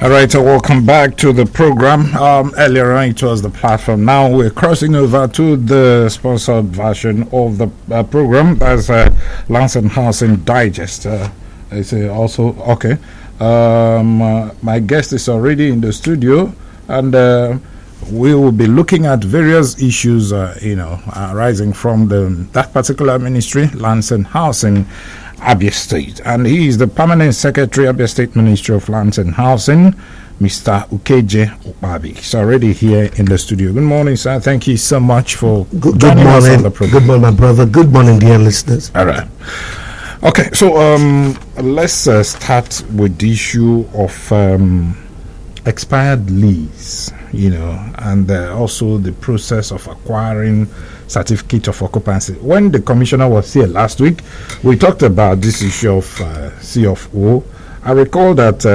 All right, so welcome back to the program. Earlier on, it was the platform. Now we're crossing over to the sponsored version of the program. That's Lands and Housing Digest. It's also okay. My guest is already in the studio, and we will be looking at various issues, arising from that particular ministry, Lands and Housing, Abia State. And he is the Permanent Secretary, Abia State Ministry of Lands and Housing, Mr. Ukeje Ukpabi. He's already here in the studio. Good morning, sir. Thank you so much for joining us on the program. Good morning, my brother. Good morning, dear listeners. All right. Okay, so let's start with the issue of expired lease, and also the process of acquiring certificate of occupancy. When the commissioner was here last week, we talked about this issue of CFO. I recall that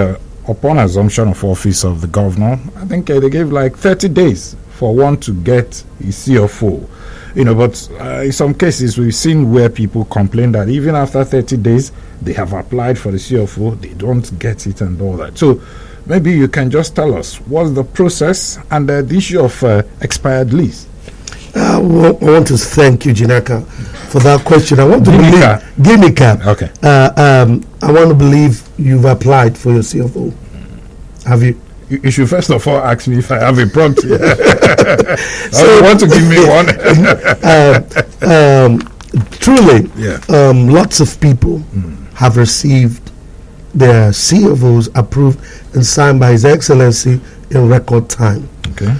upon assumption of office of the governor, I think they gave like 30 days for one to get his CFO. But in some cases we've seen where people complain that even after 30 days they have applied for the CFO, they don't get it and all that. So maybe you can just tell us what's the process and the issue of expired lease. I want to thank you, Jinaka, for that question. I want to Ginika. Okay. I want to believe you've applied for your CFO. Have you? You should first of all ask me if I have a prompter. So you want to give me one? Truly, lots of people have received their CFOs approved and signed by His Excellency in record time. Okay.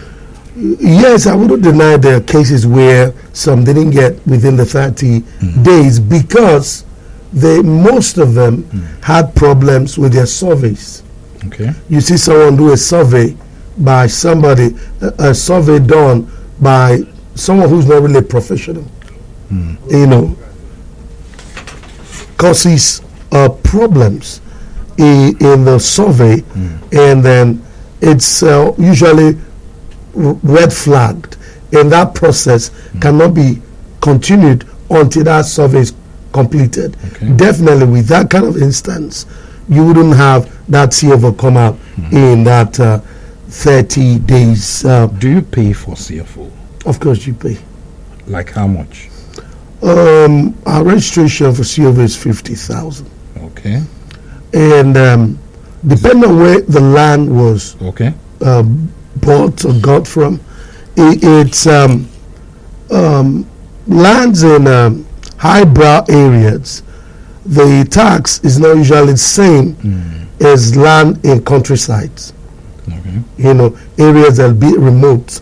Yes, I wouldn't deny there are cases where some didn't get within the 30 days because most of them had problems with their surveys. Okay. You see someone do a survey by somebody, a survey done by someone who's not really a professional, causes problems in the survey, and then it's usually red flagged, and that process cannot be continued until that survey is completed. Okay. Definitely with that kind of instance, you wouldn't have that CFO come out in that 30 days. Do you pay for CFO? Of course you pay. Like how much? Our registration for CFO is 50,000. Okay. And depending on where the land was bought or got from, it's lands in highbrow areas. The tax is not usually the same as land in countrysides. Okay. Areas that will be remote.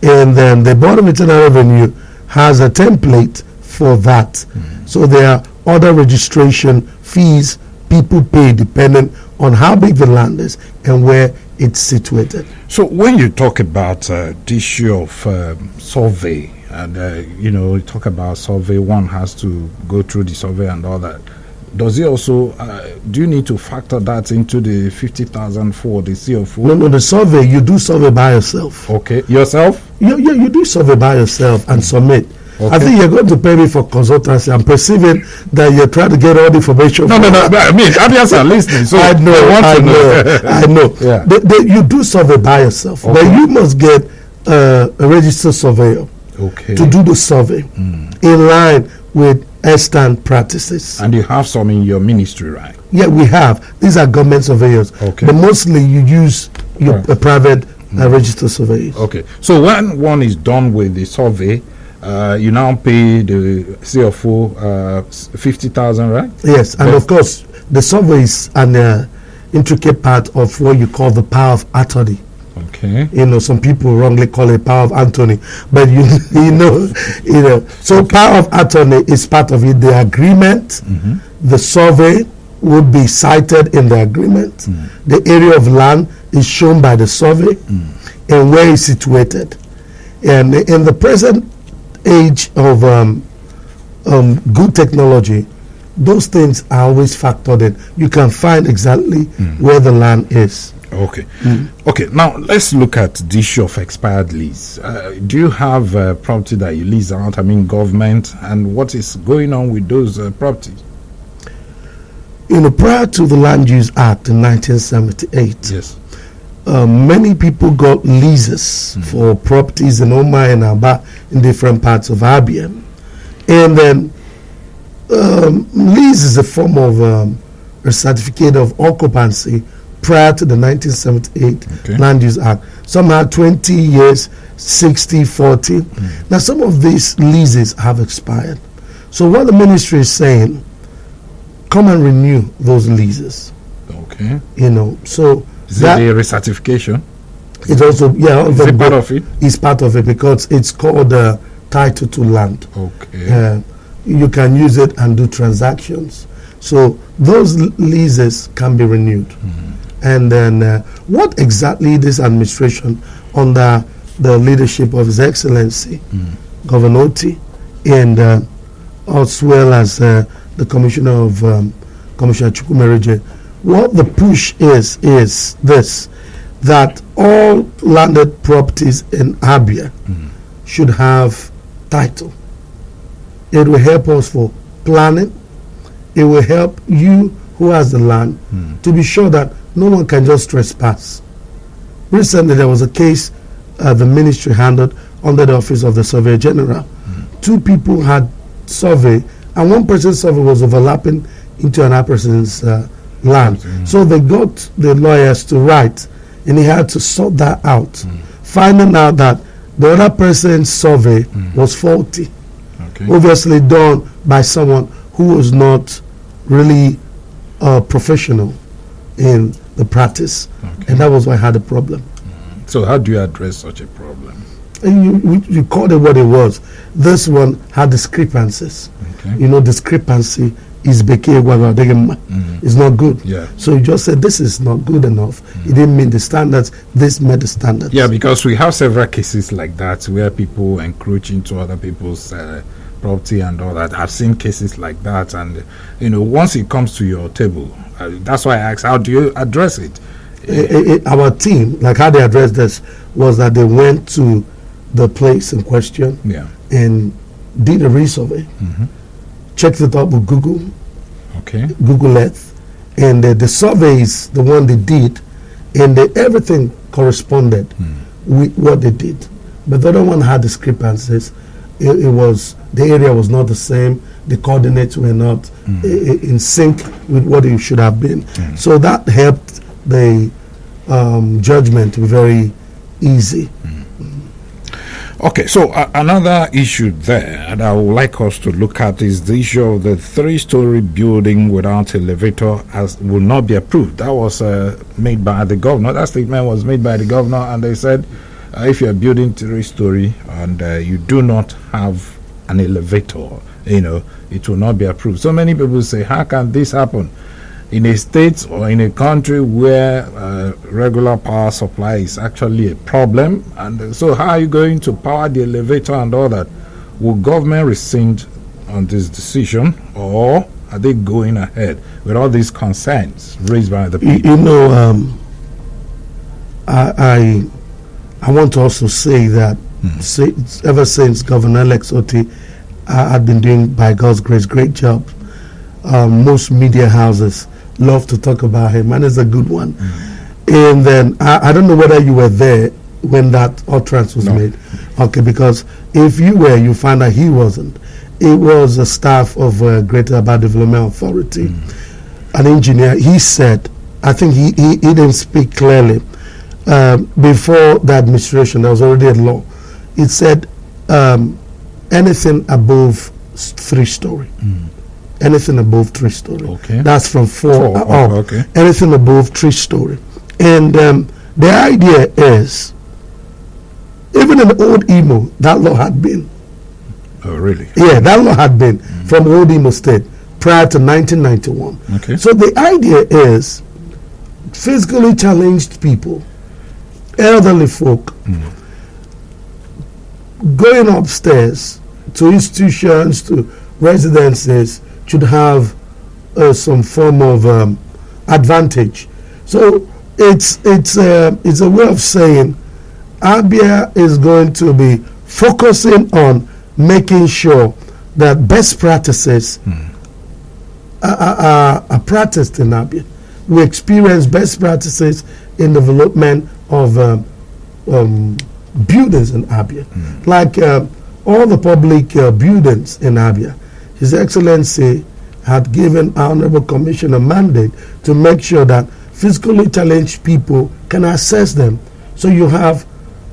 And then the Board of Internal Revenue has a template for that. So there are other registration fees people pay depending on how big the land is and where it's situated. So when you talk about the issue of survey, and you talk about survey, one has to go through the survey and all that. Does it also, do you need to factor that into the 50,000 for the CFO? No, the survey, you do survey by yourself. Okay, yourself? You do survey by yourself and submit. Okay. I think you're going to pay me for consultancy. I'm perceiving that you're trying to get all the information. No. I mean, Abians are listening, so I know. Yeah. You do survey by yourself, but you must get a registered surveyor to do the survey in line with extant practices. And you have some in your ministry, right? Yeah, we have. These are government surveyors. Okay. But mostly you use your private registered surveyors. Okay. So when one is done with the survey, you now pay the CFO 50,000, right? Yes, and of course, the survey is an intricate part of what you call the power of attorney. Okay. Some people wrongly call it power of attorney, but So power of attorney is part of it. The agreement, the survey would be cited in the agreement. The area of land is shown by the survey, and where it's situated. And in the present age of good technology, those things are always factored in. You can find exactly where the land is. Okay. Okay, now let's look at the issue of expired lease. Do you have property that you lease out, government, and what is going on with those properties? Prior to the Land Use Act in 1978, yes, many people got leases for properties in Oma and Aba in different parts of Abia. And then lease is a form of a certificate of occupancy prior to the 1978 Land Use Act. Some had 20 years, 60, 40. Now, some of these leases have expired. So what the ministry is saying, come and renew those leases. Okay. You know, so is that it a recertification? It's also, yeah. Is it part of it? It's part of it because it's called title to land. Okay. You can use it and do transactions. So those leases can be renewed. And then what exactly this administration under the leadership of His Excellency Governor Oti and as well as the Commissioner of Commissioner Chukwumerije, what the push is this, that all landed properties in Abia should have title. It will help us for planning. It will help you who has the land to be sure that no one can just trespass. Recently, there was a case the ministry handled under the office of the Surveyor General. 2 people had survey, and one person's survey was overlapping into another person's land. So they got the lawyers to write, and he had to sort that out, finding out that the other person's survey was faulty. Obviously done by someone who was not really professional in the practice, and that was why I had a problem. So how do you address such a problem? And you called it what it was. This one had discrepancies. You know, discrepancy is it's not good. Yeah. So you just said this is not good enough. It didn't meet the standards. This met the standards. Yeah, because we have several cases like that where people encroach into other people's property and all that. I've seen cases like that, and you know, once it comes to your table, that's why I asked, how do you address it? Our team, like how they addressed this, was that they went to the place in question and did a resurvey, checked it up with Google, Google Earth, and the survey is the one they did, and everything corresponded with what they did. But the other one had discrepancies. It was, the area was not the same, the coordinates were not in sync with what it should have been. So that helped the judgment to be very easy. Okay, so another issue there that I would like us to look at is the issue of the 3-story building without elevator will not be approved. That was made by the governor. That statement was made by the governor, and they said if you are building 3-story and you do not have an elevator, you know, it will not be approved. So many people say, how can this happen in a state or in a country where regular power supply is actually a problem? And so how are you going to power the elevator and all that? Will government rescind on this decision, or are they going ahead with all these concerns raised by the people? You know, I want to also say that ever since Governor Alex Oti had been doing, by God's grace, great job. Most media houses love to talk about him, and it's a good one. And then I don't know whether you were there when that utterance was made. Okay, because if you were, you find that he wasn't. It was a staff of Greater Abia Development Authority, an engineer. He said, I think he didn't speak clearly. Before the administration, there was already a law. It said anything above 3-story. Anything above 3-story. That's from 4 up. Anything above 3-story. And the idea is, even in the old Imo, that law had been. Oh, really? Yeah, that law had been from old Imo State prior to 1991. So the idea is, physically challenged people, elderly folk, going upstairs to institutions, to residences, should have some form of advantage. So it's a way of saying Abia is going to be focusing on making sure that best practices are practiced in Abia. We experience best practices in development of buildings in Abia. Like all the public buildings in Abia, His Excellency had given our Honorable Commissioner a mandate to make sure that physically challenged people can access them. So you have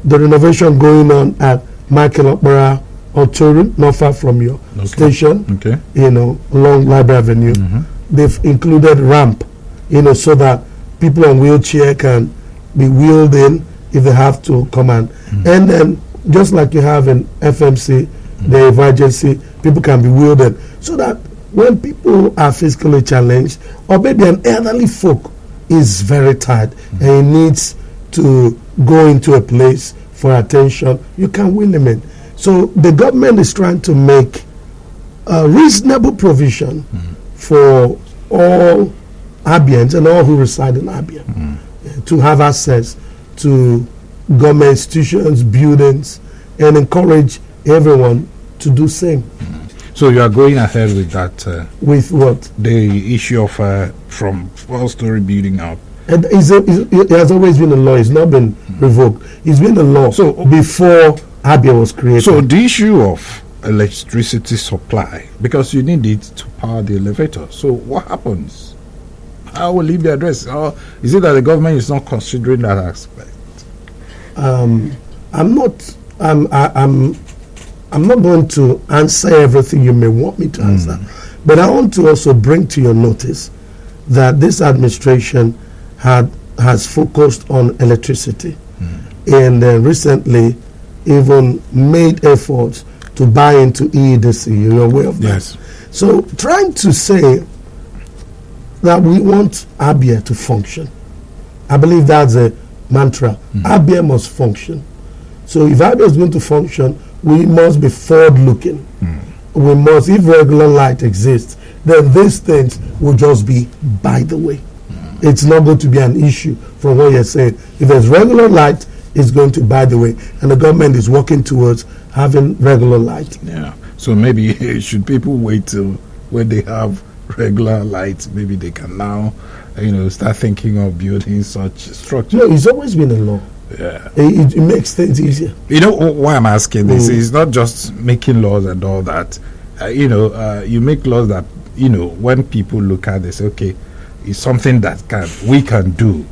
the renovation going on at Michael Okpara Auditorium, not far from your station, along Library Avenue. They've included ramp, so that people on wheelchair can be wheeled in if they have to come and then just like you have in FMC, the emergency, people can be wheeled in, so that when people are physically challenged, or maybe an elderly folk is very tired and he needs to go into a place for attention, you can wheel him in. So the government is trying to make a reasonable provision for all Abians and all who reside in Abia to have access to government institutions, buildings, and encourage everyone to do same. So you are going ahead with that? With what? The issue of from 4-story building out. And it has always been a law. It's not been revoked. It's been a law before Abia was created. So the issue of electricity supply, because you need it to power the elevator. So what happens? How will it be addressed? Or is it that the government is not considering that aspect? I'm not going to answer everything you may want me to answer, but I want to also bring to your notice that this administration has focused on electricity, and recently even made efforts to buy into EEDC. You're aware of that? Yes. So trying to say that we want Abia to function, I believe that's a mantra. Abia must function. So if Abia is going to function, we must be forward-looking. We must, if regular light exists, then these things will just be by the way. It's not going to be an issue from what you're saying. If there's regular light, it's going to by the way. And the government is working towards having regular light. Yeah. So maybe should people wait till when they have regular light, maybe they can now, start thinking of building such structures? No, it's always been a law. Yeah. It makes things easier. You know why I'm asking this? It's not just making laws and all that. You make laws that, when people look at this, okay, it's something that we can do,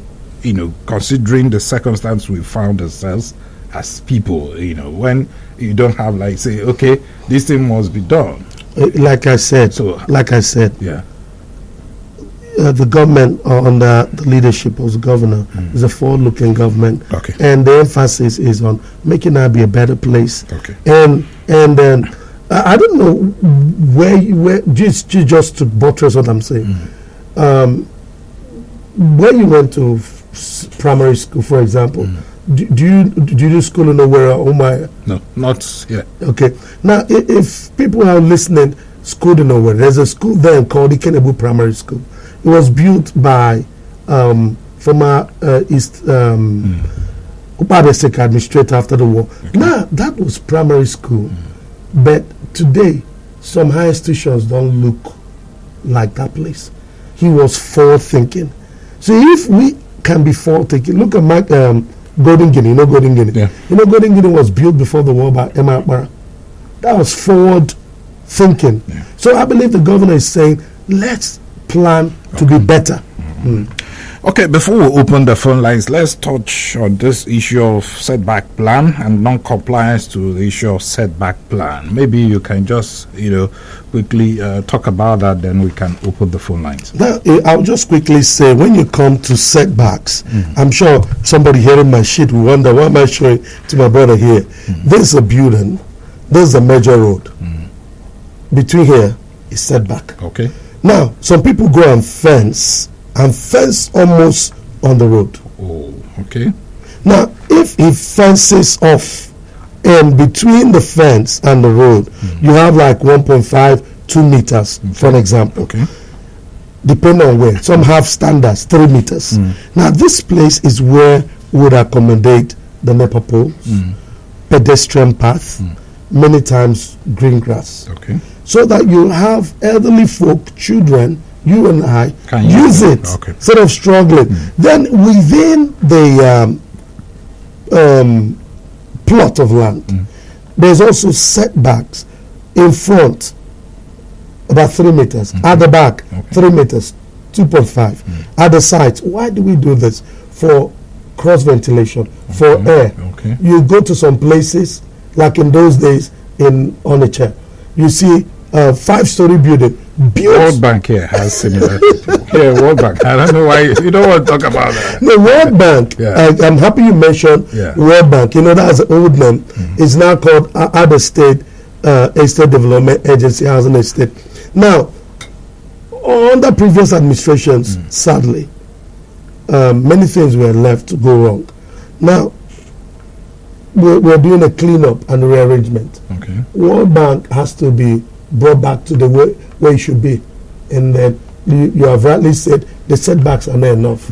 considering the circumstance we found ourselves as people, when you don't have, like, say, okay, this thing must be done. Like I said, yeah. The government under the leadership of the governor is a forward-looking government, and the emphasis is on making Abia a better place. And then I don't know where just to buttress what I'm saying. When you went to primary school, for example, do you do school in Owerri or Umaya? No, not yet. Okay. Now, if people are listening, school in Owerri, there's a school there called Ikenebu Primary School. It was built by former East Upper State administrator after the war. Now, that was primary school. But today, some higher institutions don't look like that place. He was forward-thinking. So if we can be forward-thinking, look at Golden Guinea. You know Golden Guinea? Yeah. Golden Guinea was built before the war by Emma Akbara. That was forward-thinking. Yeah. So I believe the governor is saying, let's plan to be better. Okay, before we open the phone lines, let's touch on this issue of setback plan and non-compliance to the issue of setback plan. Maybe you can just, quickly talk about that, then we can open the phone lines. Now, I'll just quickly say, when you come to setbacks, I'm sure somebody hearing my shit will wonder, what am I showing to my brother here? There's a building, there's a major road. Between here is setback. Okay. Now, some people go and fence almost on the road. Oh, okay. Now, if he fences off, and between the fence and the road, you have like 1.5, 2 meters, for an example. Okay. Depending on where. Some have standards, 3 meters. Now, this place is where we would accommodate the NEPA poles, pedestrian path, many times green grass. Okay. So that you have elderly folk, children, you and I Can use it okay. instead of struggling. Then within the plot of land, there's also setbacks in front, about 3 meters. At the back, 3 meters, 2.5. At the sides, why do we do this? For cross ventilation, for air. You go to some places, like in those days in Onitsha, you see a 5-story building. World Bank here has similar. Yeah, World Bank. I don't know why you don't want to talk about that. The World Bank. I'm happy you mentioned World Bank. You know, that's an old name. It's now called Abia State Estate Development Agency, Housing Estate. Now, under previous administrations, sadly, many things were left to go wrong. Now, we're doing a cleanup and rearrangement. World Bank has to be brought back to the way where it should be, and then you have rightly said the setbacks are not enough.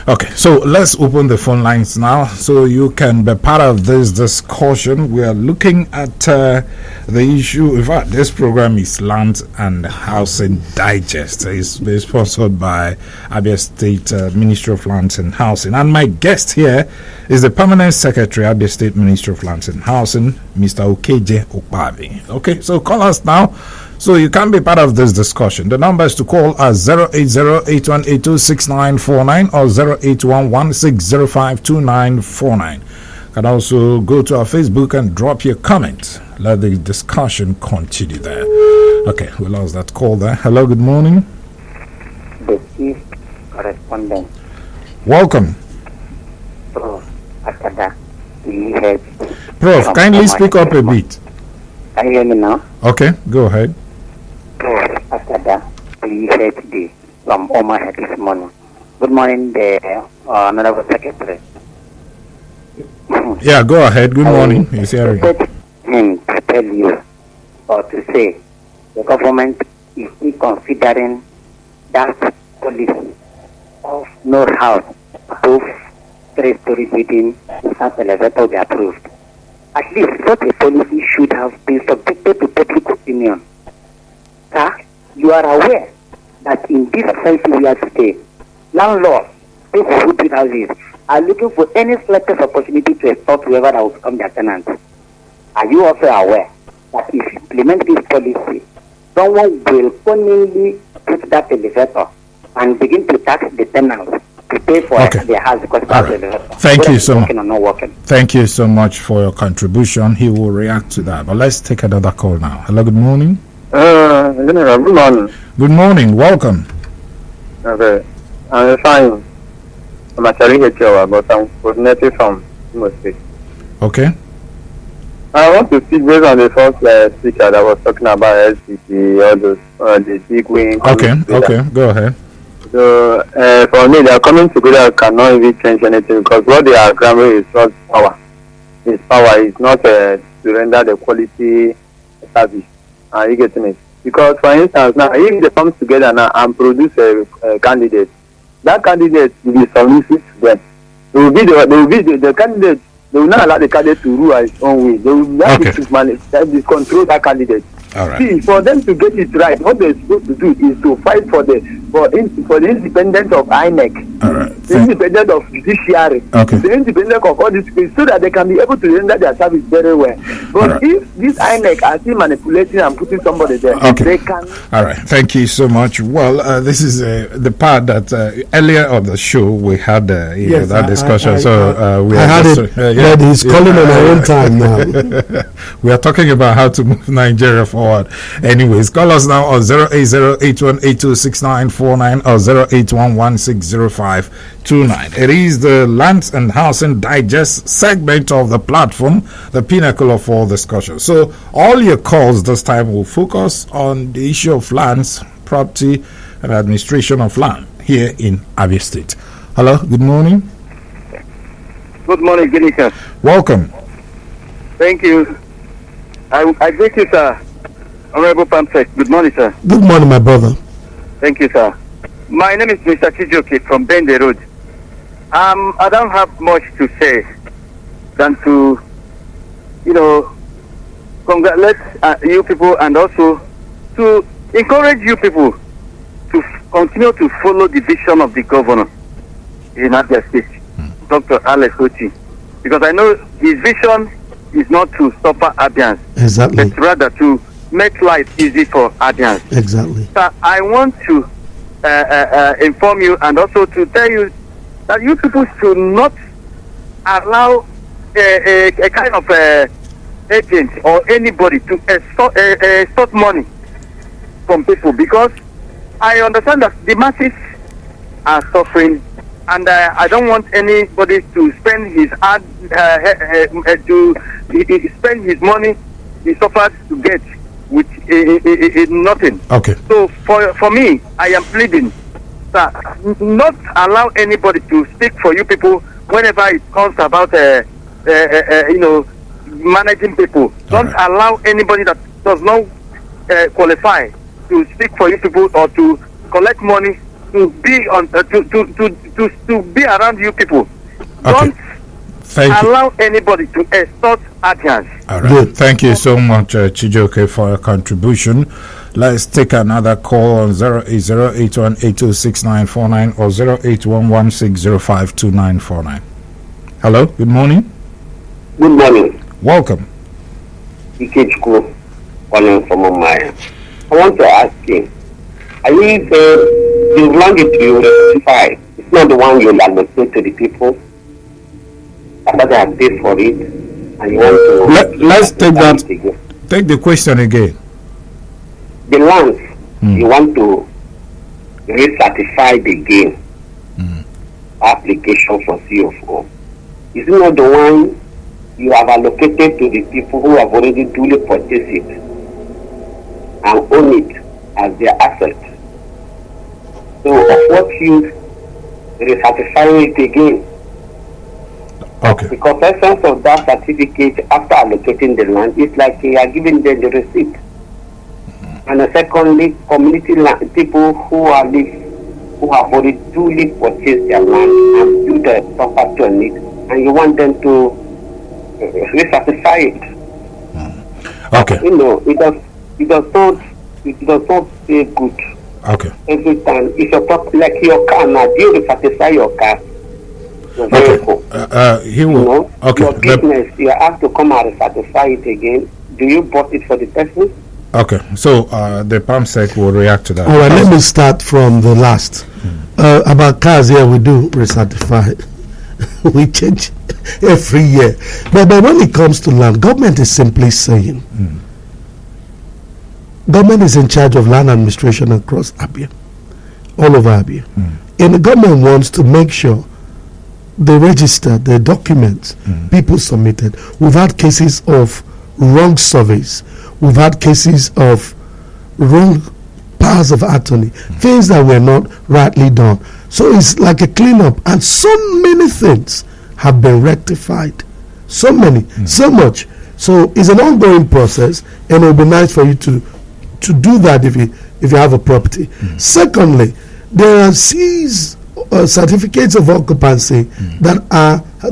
Okay, so let's open the phone lines now so you can be part of this discussion. We are looking at the issue. In fact, this program is Land and Housing Digest. It's being sponsored by Abia State Ministry of Lands and Housing. And my guest here is the Permanent Secretary, Abia State Ministry of Lands and Housing, Mr. Okeje Okpabi. Okay, so call us now so you can be part of this discussion. The number is to call at 080-8182-6949 or 0811-605-2949. You can also go to our Facebook and drop your comment. Let the discussion continue there. Okay, we lost that call there. Hello, good morning. The chief correspondent. Welcome. Prof. Akada, PhD. Prof, kindly speak up a bit. Can you hear me now? Okay, go ahead. Prof. Akada, PhD from Omaha this morning. Good morning, the Honorable Secretary. Yeah, go ahead. Good morning. He's hearing. Him to tell you or to say the government is still considering that policy of no house above 3-story building without elevator be approved. At least such a policy should have been subjected to public opinion. Sir, you are aware that in this society we are today, landlords, people who build houses, are looking for any slightest opportunity to extort whoever that will become their tenant. Are you also aware that if you implement this policy, someone will cunningly put that elevator and begin to tax the tenants to pay for their house because that's the elevator? Thank you so much. Working. Thank you so much for your contribution. He will react to that. But let's take another call now. Hello, good morning. Good morning. Good morning. Welcome. Okay. I'm fine. I'm actually here, but I'm coordinating from Imo State. Okay. I want to speak based on the first speaker that was talking about SCT, all those, the big wing. Okay, go ahead. So, for me, they are coming together cannot even change anything because what they are grabbing is not power. It's power. It's not to render the quality service. You get me? Because, for instance, now, if they come together now and produce a candidate, that candidate will be submissive to them. They will be the candidate. They will not allow the candidate to rule his own way. They will have to manage, control that candidate. All right. See, for them to get it right, what they're supposed to do is to fight for the independence of INEC, all right. the independence of judiciary, the independence of all these things, so that they can be able to render their service very well. But right. if this INEC are still manipulating and putting somebody there, they can. All right. Thank you so much. Well, this is the part that earlier on the show we had that discussion. We had it. But he's calling on our own time now. We are talking about how to move Nigeria forward. Anyways, call us now on 080-8182-6949 or 081160529. It is the Lands and Housing Digest segment of the platform, the pinnacle of all discussion. So all your calls this time will focus on the issue of lands, property, and administration of land here in Abia State. Hello, good morning. Good morning, Ginika. Welcome. Thank you. I thank you, sir. Honorable Pamsek. Good morning, sir. Good morning, my brother. Thank you, sir. My name is Mr. Chijoke from Bende Road. I don't have much to say than to, congratulate you people and also to encourage you people continue to follow the vision of the governor in Abia State, Dr. Alex Oti, because I know his vision is not to suffer Abians, Exactly. but rather to make life easy for Abians. Exactly. So I want to inform you and also to tell you that you people should not allow a kind of agent or anybody to extort money from people, because I understand that the masses are suffering, and I don't want anybody to spend his spend his money he suffers to get with nothing. Okay. So for me, I am pleading that not allow anybody to speak for you people whenever it comes about managing people. Don't allow anybody that does not qualify to speak for you people or to collect money to be on to be around you people. Don't allow anybody to extort Adians. All right. Thank you so much, Chijoke, for your contribution. Let's take another call on 08081826949 or 08116052949. Hello. Good morning. Good morning. Welcome. Ikechukwu, calling from Omaya. I want to ask him, are you saying the land that you rectify, it's not the one you allocate to the people, after they have paid for it, and you want to... Let's take that. Take the question again. The lands you want to recertify the gain application for CFO, is it not the one you have allocated to the people who have already duly purchased it and own it as their asset? So of what use recertifying it again? Okay. Because the essence of that certificate after allocating the land is like you are giving them the receipt. And secondly, community people who have already duly purchased their land and built a property on it, and you want them to recertify it. Okay. You know, it does not feel good. Okay. Every time, if your property, like your car now, do you recertify your car? Your vehicle? He will. You know, okay. your business, you have to come and recertify it again. Do you bought it for the person? Okay. So the PAMSEC will react to that. All right, let me start from the last. About cars, yeah, we do recertify. We change every year. But when it comes to land, government is simply saying, government is in charge of land administration across Abia, all over Abia. And the government wants to make sure they register the documents people submitted. We've had cases of wrong surveys. We've had cases of wrong powers of attorney, things that were not rightly done. So it's like a cleanup, and so many things have been rectified. So many, so much. So it's an ongoing process, and it will be nice for you to do that if you have a property. Secondly, there are certificates of occupancy that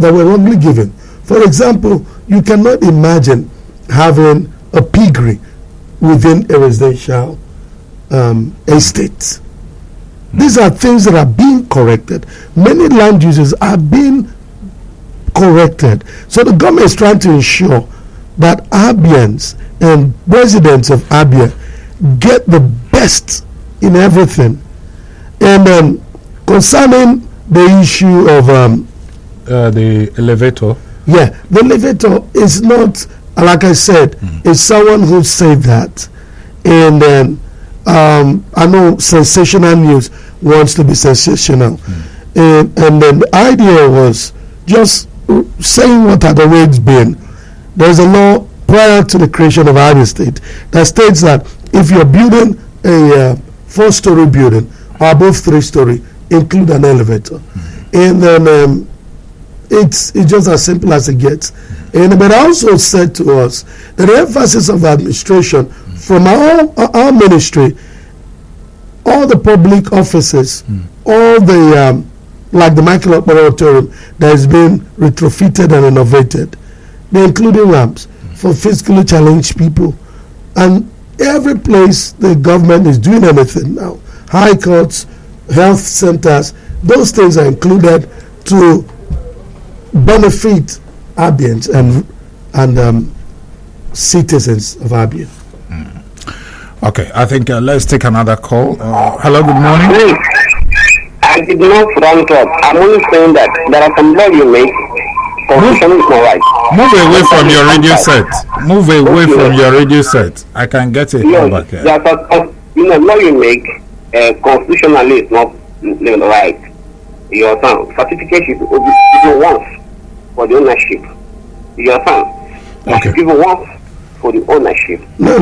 were wrongly given. For example, you cannot imagine having a piggery within a residential estate. These are things that are being corrected. Many land uses are being corrected. So the government is trying to ensure that Abians and residents of Abia get the best in everything. And concerning the issue of the elevator. Yeah, the elevator is not, like I said, is someone who said that. And then I know sensational news wants to be sensational. And then the idea was just saying what had always been. There's a law prior to the creation of Abia State that states that if you're building a 4-story building or above 3-story, include an elevator. And then it's just as simple as it gets. And but I also said to us that the emphasis of the administration from our ministry, all the public offices, all the like the Michael Auditorium that has been retrofitted and renovated, they're including ramps for physically challenged people. And every place the government is doing anything now high courts, health centers. Those things are included to benefit Abians and citizens of Abia. Okay, I think let's take another call. Hello, good morning. Please, I did not front up. I'm only saying that there are some law you make. Constitution is not right. Move away from your radio set. Move away from your radio set. I can get a call back here. There's a law you make. Constitutionally is not right. You understand? Certificate is given once for the ownership. You understand? Okay. Given once for the ownership. No,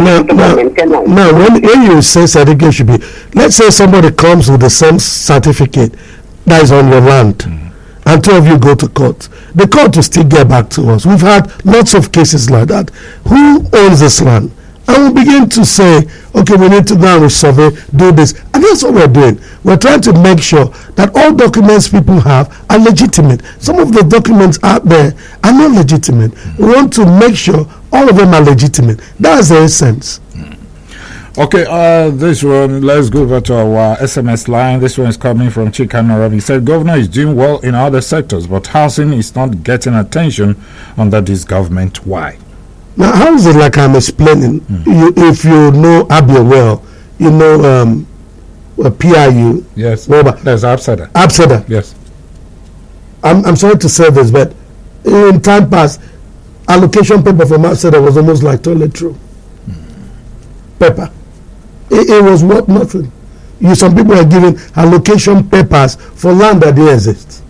when you say certificate should be, let's say somebody comes with the same certificate that is on your land, and two of you go to court. The court will still get back to us. We've had lots of cases like that. Who owns this land? And we begin to say, okay, we need to go and resurvey, do this. And that's what we're doing. We're trying to make sure that all documents people have are legitimate. Some of the documents out there are not legitimate. We want to make sure all of them are legitimate. That's the essence. Okay, this one, let's go over to our SMS line. This one is coming from Chikanora. He said, Governor is doing well in other sectors, but housing is not getting attention under this government. Why? Now, how is it like I'm explaining? If you know Abia well, you know PIU. Yes, Whatever. there's Absada. Absada. Yes. I'm sorry to say this, but in time past, allocation paper from Absada was almost like toilet roll. Paper. It was worth nothing. Some people are giving allocation papers for land that didn't exist.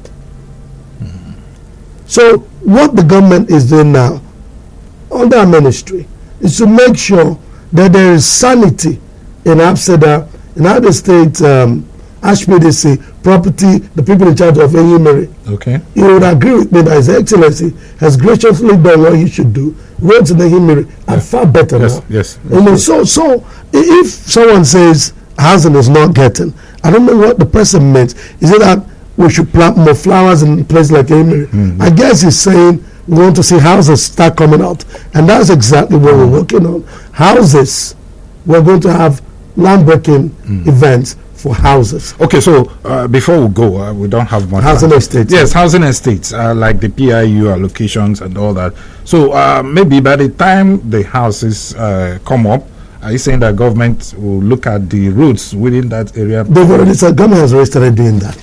So what the government is doing now, under our ministry, is to make sure that there is sanity in Absada, in other states, HPDC, property, the people in charge of Enyimiri. Okay. You would agree with me that His Excellency has graciously done what he should do. Roads in Enyimiri are far better now. Yes. You know, so if someone says housing is not getting, I don't know what the person meant. Is it that we should plant more flowers in a place like Enyimiri? I guess he's saying we want to see houses start coming out, and that's exactly what we're working on. Houses, we're going to have land-breaking events for houses. Okay, so before we go, we don't have much Housing time. estates. Yes, housing estates, like the PIU allocations and all that. So maybe by the time the houses come up, are you saying that government will look at the routes within that area? They've already said, government has already started doing that.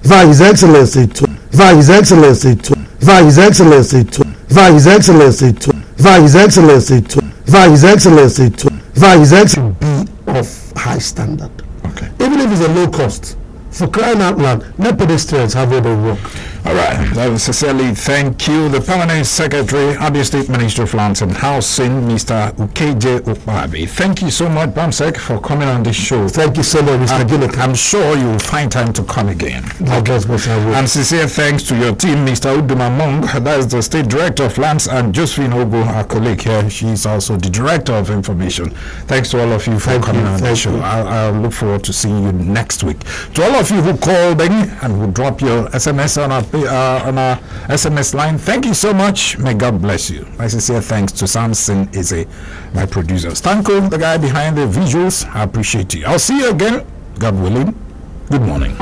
Via His Excellency too. Via His Excellency too. Via His Excellency too. Via His Excellency too. Via His Excellency too. Via His Excellency too. Via His Excellency be of high standard. Okay. Even if it's a low cost, for crying out loud, let pedestrians have where they walk. All right. Sincerely thank you. The Permanent Secretary, Abia State Ministry of Lands and Housing, Mr. Ukeje Ukpabi. Thank you so much, Bamsek, for coming on this show. Thank you so much, Mr. Gillett. I'm sure you will find time to come again. Okay. And sincere thanks to your team, Mr. Uduma Mong. That is the State Director of Lands, and Josephine Ogo, our colleague here. She's also the Director of Information. Thanks to all of you for coming on the show. I'll look forward to seeing you next week. To all of you who called in and who drop your SMS on our SMS line, thank you so much. May God bless you. My sincere thanks to Samson Ize, my producer. Stanko, the guy behind the visuals. I appreciate you. I'll see you again, God willing. Good morning.